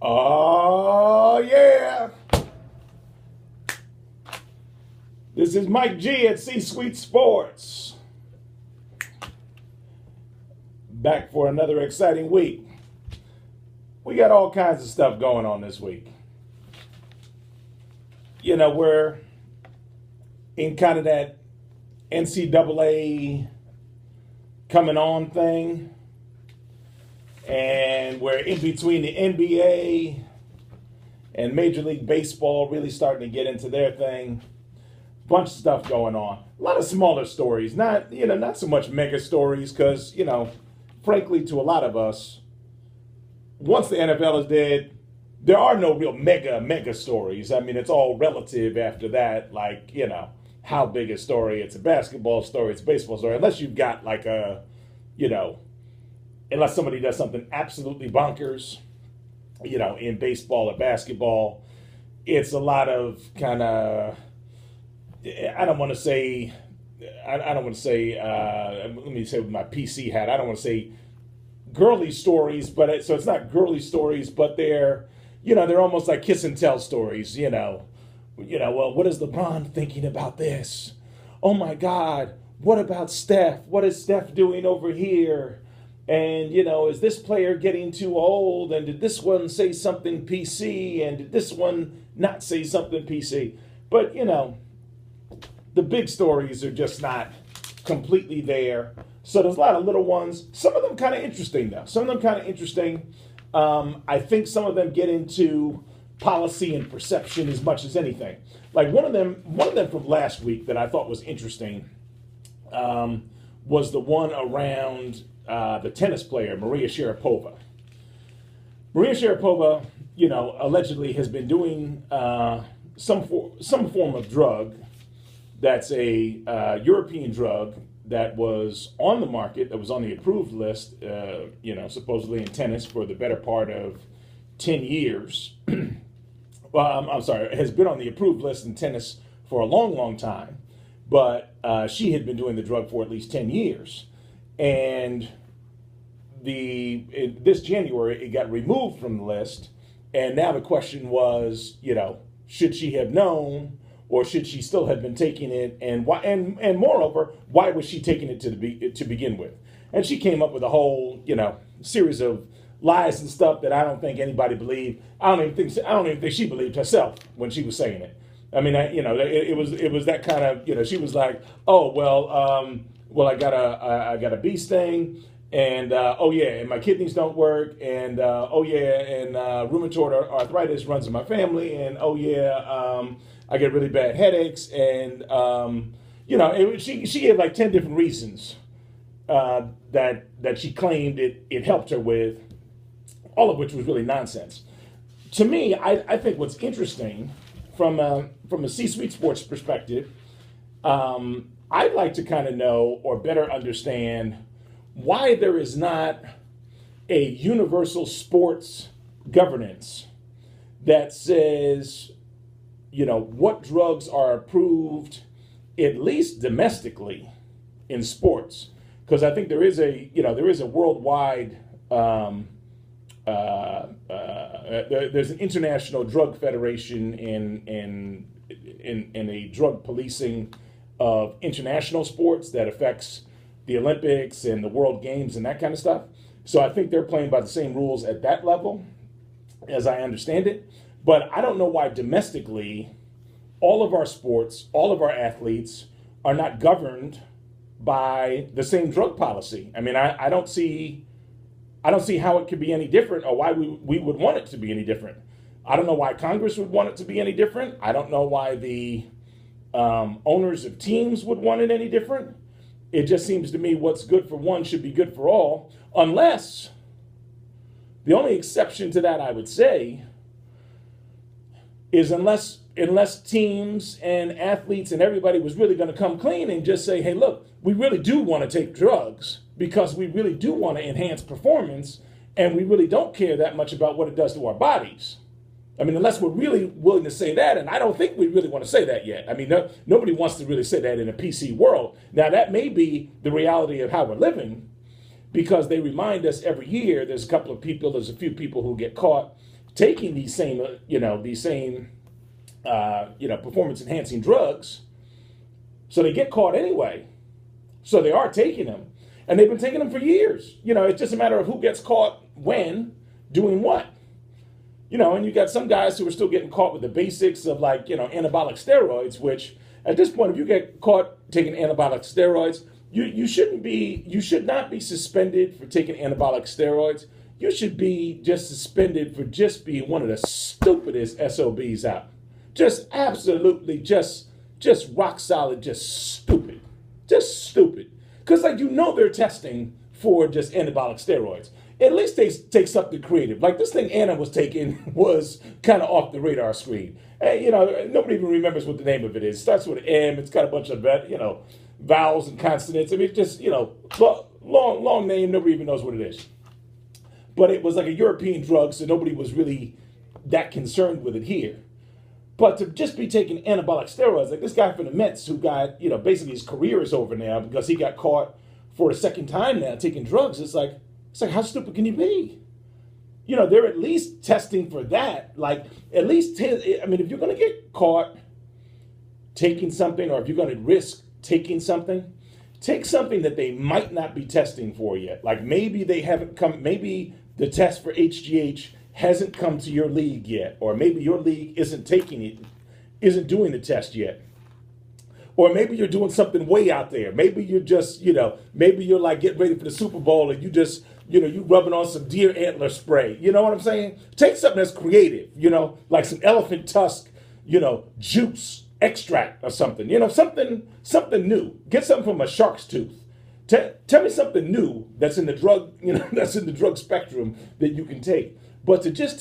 Oh, yeah. This is Mike G at C-Suite Sports. Back for another exciting week. We got all kinds of stuff going on this week. You know, we're in kind of that NCAA coming on thing. And we're in between the NBA and Major League Baseball really starting to get into their thing. Bunch of stuff going on. A lot of smaller stories, not so much mega stories, because, frankly, to a lot of us, once the NFL is dead, there are no real mega stories. I mean, it's all relative after that. Like, how big a story? It's a basketball story, it's a baseball story, unless you've got like a, unless somebody does something absolutely bonkers, in baseball or basketball. It's a lot of kind of, let me say with my PC hat, I don't want to say girly stories, but so it's not girly stories, but they're almost like kiss and tell stories, well, what is LeBron thinking about this? Oh my God, what about Steph? What is Steph doing over here? And, is this player getting too old? And did this one say something PC? And did this one not say something PC? But, the big stories are just not completely there. So there's a lot of little ones. Some of them kind of interesting, though. I think some of them get into policy and perception as much as anything. Like one of them from last week that I thought was interesting was the one around the tennis player, Maria Sharipova. Maria Sharipova, allegedly has been doing some form of drug that's a European drug that was on the market, that was on the approved list, supposedly in tennis for the better part of 10 years. Well, I'm sorry, has been on the approved list in tennis for a long time, but she had been doing the drug for at least 10 years. And this January, it got removed from the list, and now the question was, should she have known, or should she still have been taking it, and why? And moreover, why was she taking it to begin with? And she came up with a whole, series of lies and stuff that I don't think anybody believed. I don't even think she believed herself when she was saying it. I mean, it was that kind of, she was like, oh well, I got a bee sting, and oh yeah, and my kidneys don't work, and oh yeah, and rheumatoid arthritis runs in my family, and oh yeah, I get really bad headaches, and she gave like 10 different reasons that she claimed it helped her with, all of which was really nonsense. To me, I think what's interesting from a C-Suite Sports perspective, I'd like to kind of know or better understand why there is not a universal sports governance that says, what drugs are approved, at least domestically, in sports. Because I think there is a worldwide, there's an international drug federation in a drug policing of international sports that affects the Olympics and the World Games and that kind of stuff. So I think they're playing by the same rules at that level, as I understand it. But I don't know why domestically, all of our sports, all of our athletes are not governed by the same drug policy. I mean, I don't see how it could be any different, or why we would want it to be any different. I don't know why Congress would want it to be any different. I don't know why the owners of teams would want it any different. It just seems to me what's good for one should be good for all, unless the only exception to that, I would say, is unless teams and athletes and everybody was really going to come clean and just say, hey, look, we really do want to take drugs because we really do want to enhance performance, and we really don't care that much about what it does to our bodies. I mean, unless we're really willing to say that, and I don't think we really want to say that yet. I mean, nobody wants to really say that in a PC world. Now, that may be the reality of how we're living, because they remind us every year there's a few people who get caught taking these same, performance enhancing drugs. So they get caught anyway. So they are taking them. And they've been taking them for years. It's just a matter of who gets caught when, doing what. And you got some guys who are still getting caught with the basics of anabolic steroids, which at this point, if you get caught taking anabolic steroids, you should not be suspended for taking anabolic steroids. You should be just suspended for just being one of the stupidest SOBs out. Just absolutely, just rock solid, just stupid. Just stupid. Because they're testing for just anabolic steroids. At least they take something creative. Like this thing Anna was taking was kind of off the radar screen. And, nobody even remembers what the name of it is. It starts with an M. It's got a bunch of, vowels and consonants. I mean, just, long name. Nobody even knows what it is. But it was like a European drug, so nobody was really that concerned with it here. But to just be taking anabolic steroids, like this guy from the Mets who got, basically his career is over now because he got caught for a second time now taking drugs. It's like, how stupid can you be? They're at least testing for that. Like, at least, if you're going to get caught taking something, or if you're going to risk taking something, take something that they might not be testing for yet. Like maybe they haven't come, maybe the test for HGH hasn't come to your league yet, or maybe your league isn't doing the test yet. Or maybe you're doing something way out there. Maybe you're just, maybe you're like getting ready for the Super Bowl and you just, you rubbing on some deer antler spray. You know what I'm saying? Take something that's creative, like some elephant tusk, juice extract or something, something new. Get something from a shark's tooth. Tell me something new that's in the drug, that's in the drug spectrum that you can take. But to just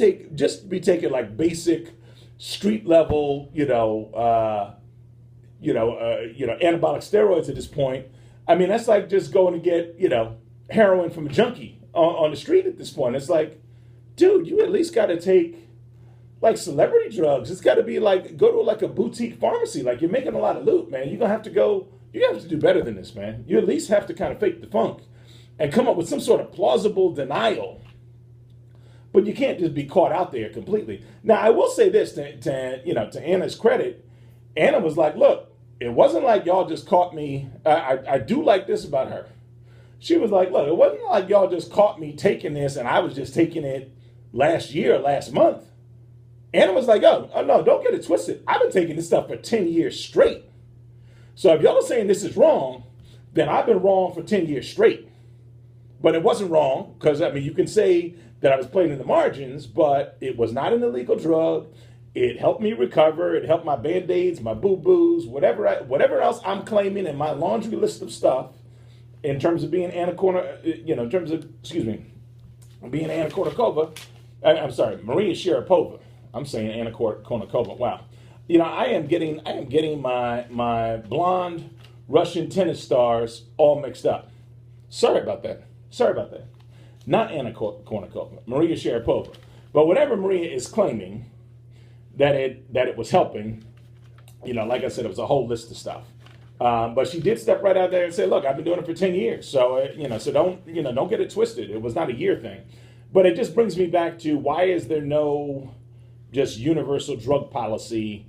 be taking like basic street level, anabolic steroids at this point. I mean, that's like just going to get, heroin from a junkie on the street at this point. It's like, dude, you at least got to take like celebrity drugs. It's got to be like, go to like a boutique pharmacy. Like you're making a lot of loot, man. You have to do better than this, man. You at least have to kind of fake the funk and come up with some sort of plausible denial. But you can't just be caught out there completely. Now, I will say this to Anna's credit. Anna was like, look, it wasn't like y'all just caught me. I do like this about her. She was like, look, it wasn't like y'all just caught me taking this and I was just taking it last month. Anna was like, oh no, don't get it twisted. I've been taking this stuff for 10 years straight. So if y'all are saying this is wrong, then I've been wrong for 10 years straight. But it wasn't wrong because, you can say that I was playing in the margins, but it was not an illegal drug. It helped me recover. It helped my Band-Aids, my boo-boos, whatever else I'm claiming in my laundry list of stuff in terms of being being Anna Kournikova. I'm sorry, Maria Sharipova. I'm saying Anna Kournikova. Wow. I am getting my blonde Russian tennis stars all mixed up. Sorry about that. Not Anna Kournikova, Maria Sharipova. But whatever Maria is claiming that it was helping, like I said, it was a whole list of stuff. But she did step right out there and say, look, I've been doing it for 10 years. So, so don't get it twisted. It was not a year thing. But it just brings me back to why is there no just universal drug policy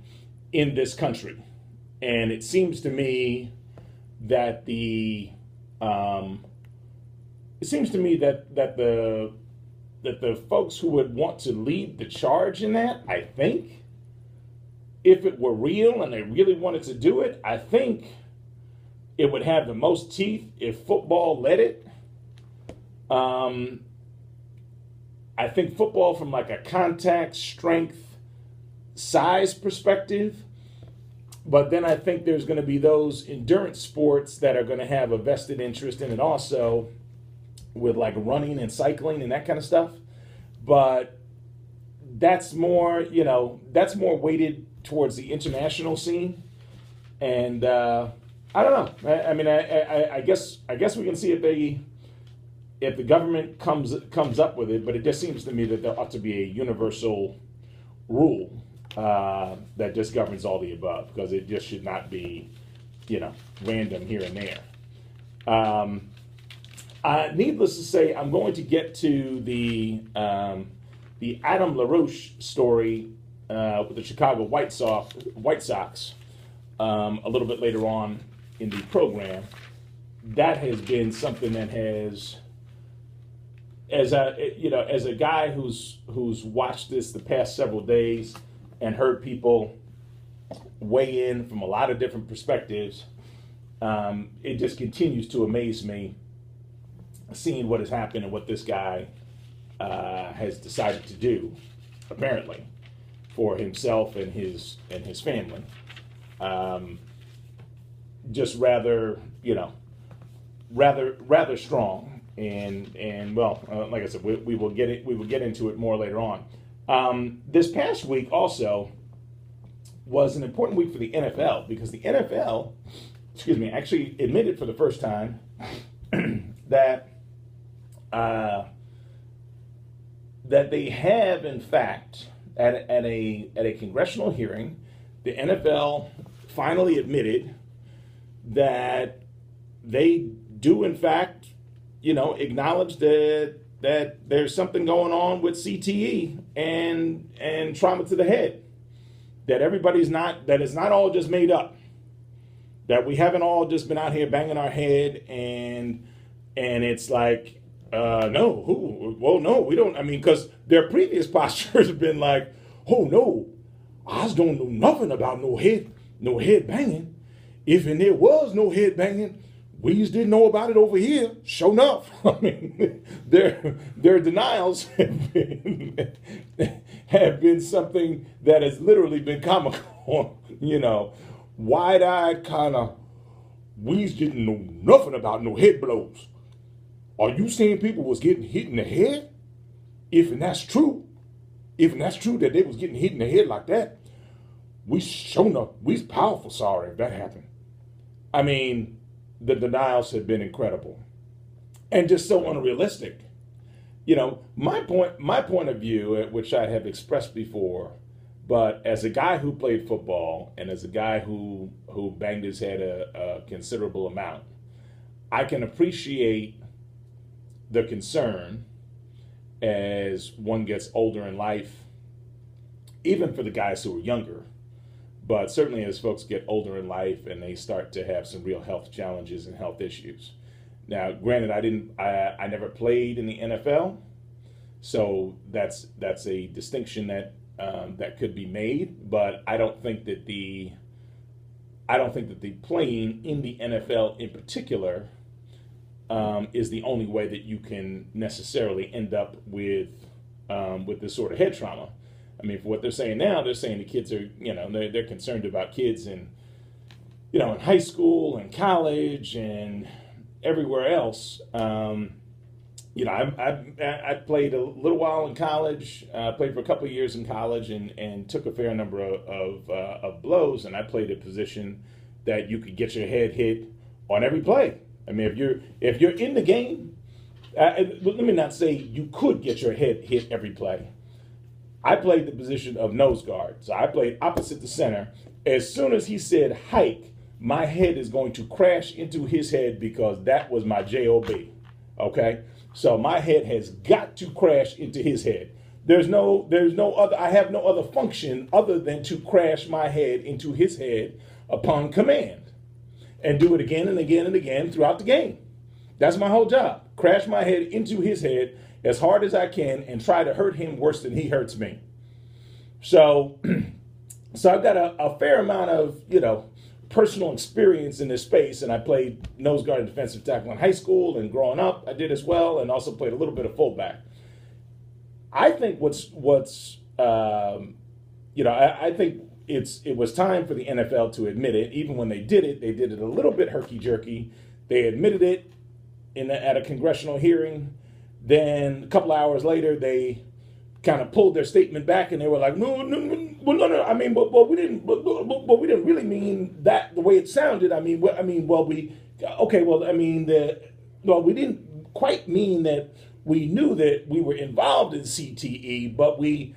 in this country? And it seems to me that the folks who would want to lead the charge in that, I think, if it were real and they really wanted to do it, I think it would have the most teeth if football led it. I think football from like a contact, strength, size perspective. But then I think there's going to be those endurance sports that are going to have a vested interest in it also, with like running and cycling and that kind of stuff. But that's more weighted towards the international scene. And I don't know. I guess we can see if the government comes up with it, but it just seems to me that there ought to be a universal rule that just governs all the above, because it just should not be, random here and there. Needless to say, I'm going to get to the the Adam LaRoche story with the Chicago White Sox a little bit later on in the program, that has been something that has, as a guy who's watched this the past several days and heard people weigh in from a lot of different perspectives, it just continues to amaze me seeing what has happened and what this guy has decided to do, apparently, for himself and his family. Just rather strong, and well, like I said, we will get into it more later on. This past week also was an important week for the NFL, because the NFL, actually admitted for the first time that they have, in fact, at a congressional hearing, the NFL finally admitted that they do, in fact, acknowledge that there's something going on with CTE and trauma to the head. That that it's not all just made up. That we haven't all just been out here banging our head and it's like, no, we don't. I mean, because their previous postures have been like, oh no, I just don't know nothing about no head banging. If and there was no head banging, we just didn't know about it over here. Sure enough. I mean, their denials have been something that has literally been comical. Wide-eyed kind of, we just didn't know nothing about no head blows. Are you saying people was getting hit in the head? If and that's true that they was getting hit in the head like that, we sure enough, we's powerful sorry if that happened. I mean, the denials have been incredible and just so unrealistic. My point of view, which I have expressed before, but as a guy who played football and as a guy who banged his head a considerable amount, I can appreciate the concern as one gets older in life, even for the guys who are younger, but certainly as folks get older in life and they start to have some real health challenges and health issues. Now, granted, I never played in the NFL, so that's a distinction that could be made. But I don't think that the playing in the NFL in particular is the only way that you can necessarily end up with this sort of head trauma. I mean, for what they're saying now, they're saying the kids are, they're concerned about kids in high school and college and everywhere else. I played a little while in college, played for a couple of years in college and took a fair number of blows. And I played a position that you could get your head hit on every play. I mean, if you're in the game, let me not say you could get your head hit every play. I played the position of nose guard. So I played opposite the center. As soon as he said hike, my head is going to crash into his head because that was my job. Okay? So my head has got to crash into his head. There's no other, I have no other function other than to crash my head into his head upon command. And do it again and again and again throughout the game. That's my whole job. Crash my head into his head as hard as I can and try to hurt him worse than he hurts me. So I've got a fair amount of, personal experience in this space, and I played nose guard and defensive tackle in high school, and growing up I did as well, and also played a little bit of fullback. I think I think it was time for the NFL to admit it. Even when they did it a little bit herky-jerky. They admitted it at a congressional hearing. Then a couple hours later, they kind of pulled their statement back, and they were like, no. I mean, but we didn't really mean that the way it sounded. We didn't quite mean that we knew that we were involved in CTE, but we